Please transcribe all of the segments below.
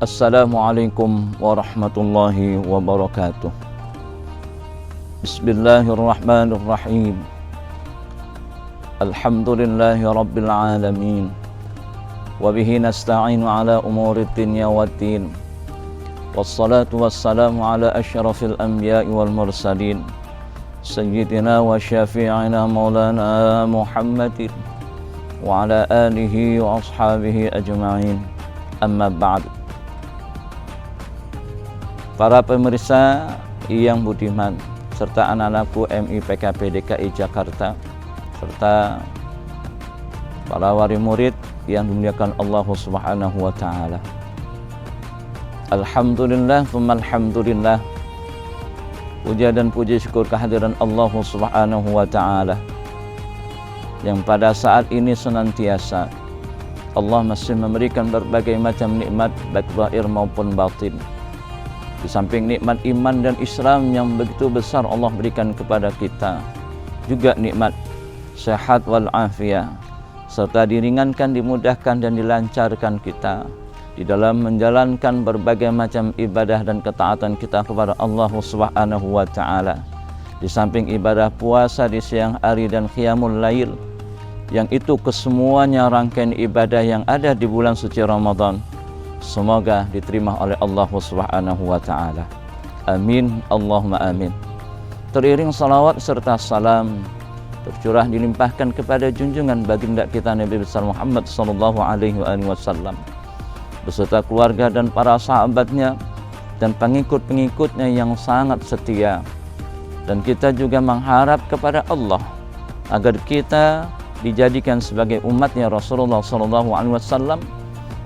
Assalamualaikum warahmatullahi wabarakatuh. Bismillahirrahmanirrahim. Alhamdulillahi rabbil alamin. Wabihi nasta'inu ala umuri dunya waddin. Wassalatu wassalamu ala asyrafil anbiya'i wal mursalin, Sayyidina wa syafi'ina maulana Muhammadin wa ala alihi wa ashabihi ajma'in. Amma ba'd. Para pemirsa yang budiman serta anak-anakku MI PKP DKI Jakarta serta para wali murid yang dimuliakan Allah Subhanahu wa taala. Alhamdulillah, alhamdulillah. Puja dan puji syukur kehadiran Allah Subhanahu wa taala yang pada saat ini senantiasa Allah masih memberikan berbagai macam nikmat baik zahir maupun batin. Di samping nikmat iman dan Islam yang begitu besar Allah berikan kepada kita, juga nikmat sehat wal afiyah, serta diringankan, dimudahkan dan dilancarkan kita di dalam menjalankan berbagai macam ibadah dan ketaatan kita kepada Allah Subhanahu wa taala. Di samping ibadah puasa di siang hari dan qiyamul lail, yang itu kesemuanya rangkaian ibadah yang ada di bulan suci Ramadan, semoga diterima oleh Allah Subhanahu wa taala. Amin, Allahumma amin. Teriring salawat serta salam tercurah dilimpahkan kepada junjungan baginda kita Nabi besar Muhammad sallallahu alaihi wasallam beserta keluarga dan para sahabatnya dan pengikut-pengikutnya yang sangat setia. Dan kita juga mengharap kepada Allah agar kita dijadikan sebagai umatnya Rasulullah sallallahu alaihi wasallam,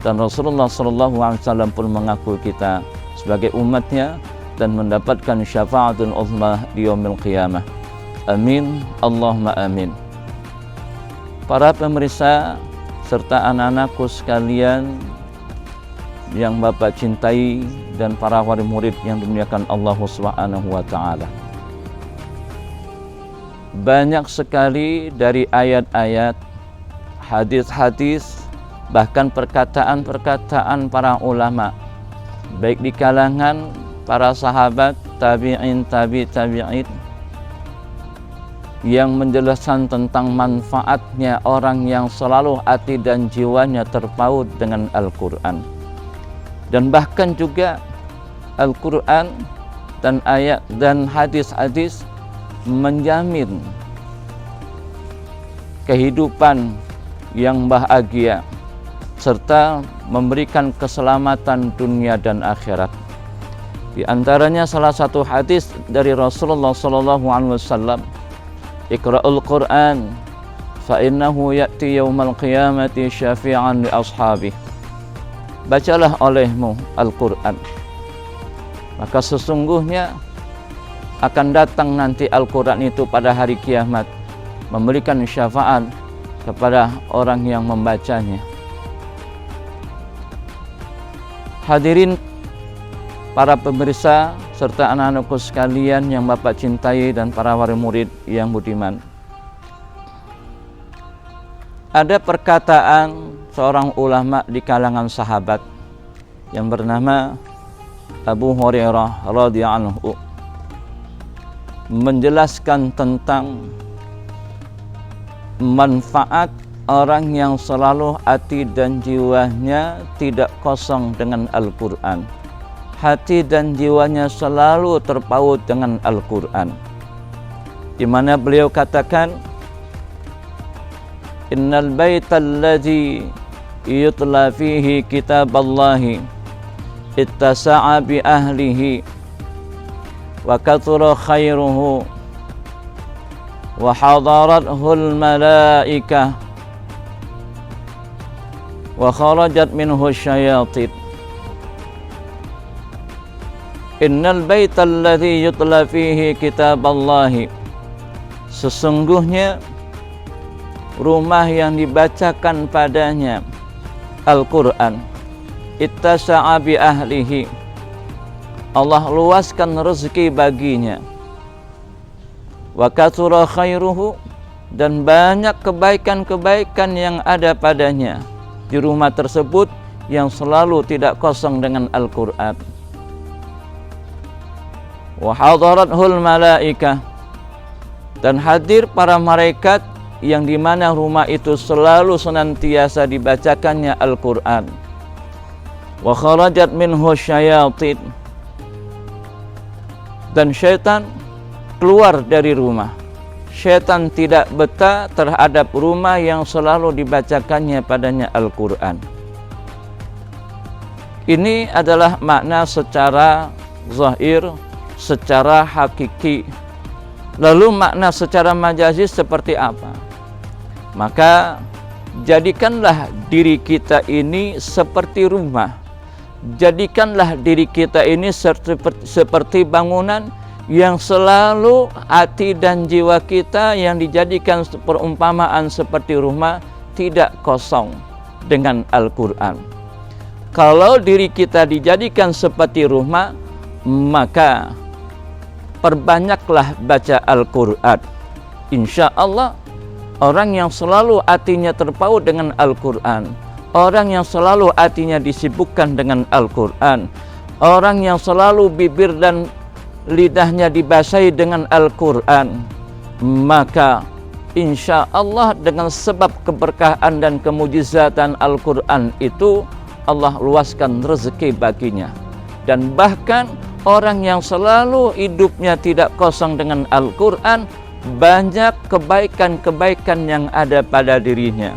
dan Rasulullah sallallahu alaihi wasallam pun mengaku kita sebagai umatnya dan mendapatkan syafaatul uzma di yaumil qiyamah. Amin, Allahumma amin. Para pemirsa serta anak-anakku sekalian yang Bapak cintai dan para wali murid yang dimuliakan Allah Subhanahu wa taala. Banyak sekali dari ayat-ayat, hadis-hadis, bahkan perkataan-perkataan para ulama, baik di kalangan para sahabat, tabi'in, tabi'in, yang menjelaskan tentang manfaatnya orang yang selalu hati dan jiwanya terpaut dengan Al-Quran. Dan bahkan juga Al-Quran dan ayat dan hadis-hadis menjamin kehidupan yang bahagia serta memberikan keselamatan dunia dan akhirat. Di antaranya salah satu hadis dari Rasulullah sallallahu alaihi wasallam, Iqra'ul Qur'an fa innahu ya'ti yaumal qiyamati syafi'an li ashabihi. Bacalah olehmu Al-Qur'an, maka sesungguhnya akan datang nanti Al-Quran itu pada hari kiamat memberikan syafaat kepada orang yang membacanya. Hadirin para pemirsa serta anak-anakku sekalian yang Bapak cintai dan para wali murid yang budiman. Ada perkataan seorang ulama di kalangan sahabat yang bernama Abu Hurairah radhiyallahu anhu menjelaskan tentang manfaat orang yang selalu hati dan jiwanya tidak kosong dengan Al-Quran. Hati dan jiwanya selalu terpaut dengan Al-Quran, di mana beliau katakan, innal baital ladzi yutla fihi kitaballahi ittasa'a bi ahlihi wa kathura khairuhu wa hadarathul malaikah wa kharajat minhu syayatin. Innal baital ladzi yutla fihi kitaballahi, sesungguhnya rumah yang dibacakan padanya Al-Quran, ittasa'a bi ahlihi, Allah luaskan rezeki baginya, wa katsura khairuhu, dan banyak kebaikan-kebaikan yang ada padanya di rumah tersebut yang selalu tidak kosong dengan Al-Quran. Wa hadarathul malaikah, dan hadir para malaikat yang dimana rumah itu selalu senantiasa dibacakannya Al-Quran. Wa kharajat minhu syayatin, dan syaitan keluar dari rumah. Syaitan tidak betah terhadap rumah yang selalu dibacakannya padanya Al-Quran. Ini adalah makna secara zahir, secara hakiki. Lalu makna secara majazi seperti apa? Maka jadikanlah diri kita ini seperti rumah. Jadikanlah diri kita ini seperti bangunan yang selalu hati dan jiwa kita yang dijadikan perumpamaan seperti rumah tidak kosong dengan Al-Quran. Kalau diri kita dijadikan seperti rumah, maka perbanyaklah baca Al-Quran. Insya Allah orang yang selalu hatinya terpaut dengan Al-Quran, orang yang selalu hatinya disibukkan dengan Al-Quran, orang yang selalu bibir dan lidahnya dibasahi dengan Al-Quran, maka insya Allah dengan sebab keberkahan dan kemujizatan Al-Quran itu Allah luaskan rezeki baginya. Dan bahkan orang yang selalu hidupnya tidak kosong dengan Al-Quran, banyak kebaikan-kebaikan yang ada pada dirinya.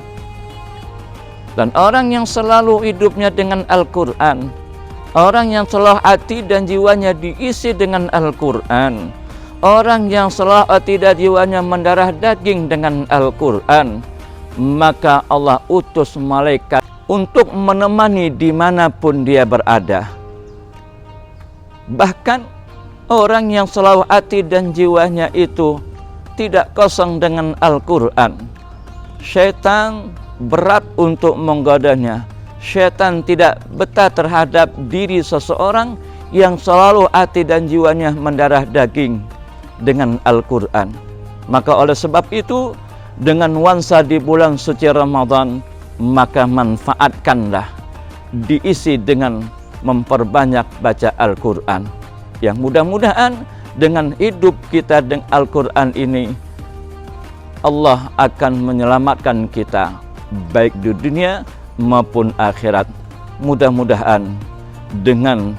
Dan orang yang selalu hidupnya dengan Al-Quran, orang yang selalu hati dan jiwanya diisi dengan Al-Quran, orang yang selalu hati dan jiwanya mendarah daging dengan Al-Quran, maka Allah utus malaikat untuk menemani dimanapun dia berada. Bahkan orang yang selalu hati dan jiwanya itu tidak kosong dengan Al-Quran, syaitan berat untuk menggodanya. Syaitan tidak betah terhadap diri seseorang yang selalu hati dan jiwanya mendarah daging dengan Al-Quran. Maka oleh sebab itu, dengan nuansa di bulan suci Ramadan, maka manfaatkanlah, diisi dengan memperbanyak baca Al-Quran. Yang mudah-mudahan dengan hidup kita dengan Al-Quran ini, Allah akan menyelamatkan kita baik di dunia maupun akhirat. Mudah-mudahan dengan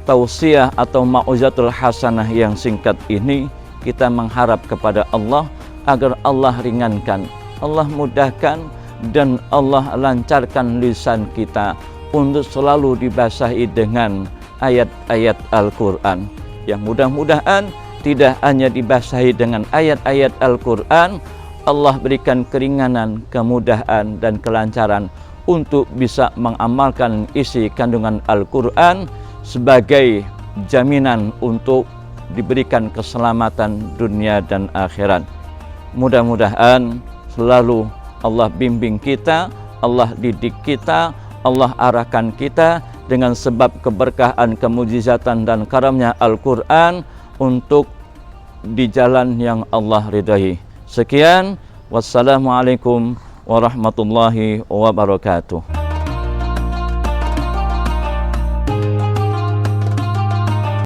tausiah atau mau'izatul hasanah yang singkat ini, kita mengharap kepada Allah agar Allah ringankan, Allah mudahkan, dan Allah lancarkan lisan kita untuk selalu dibasahi dengan ayat-ayat Al-Quran. Yang mudah-mudahan tidak hanya dibasahi dengan ayat-ayat Al-Quran, Allah berikan keringanan, kemudahan, dan kelancaran untuk bisa mengamalkan isi kandungan Al-Quran sebagai jaminan untuk diberikan keselamatan dunia dan akhirat. Mudah-mudahan selalu Allah bimbing kita, Allah didik kita, Allah arahkan kita dengan sebab keberkahan, kemujizatan, dan karamnya Al-Quran untuk di jalan yang Allah ridhai. Sekian, wassalamualaikum warahmatullahi wabarakatuh.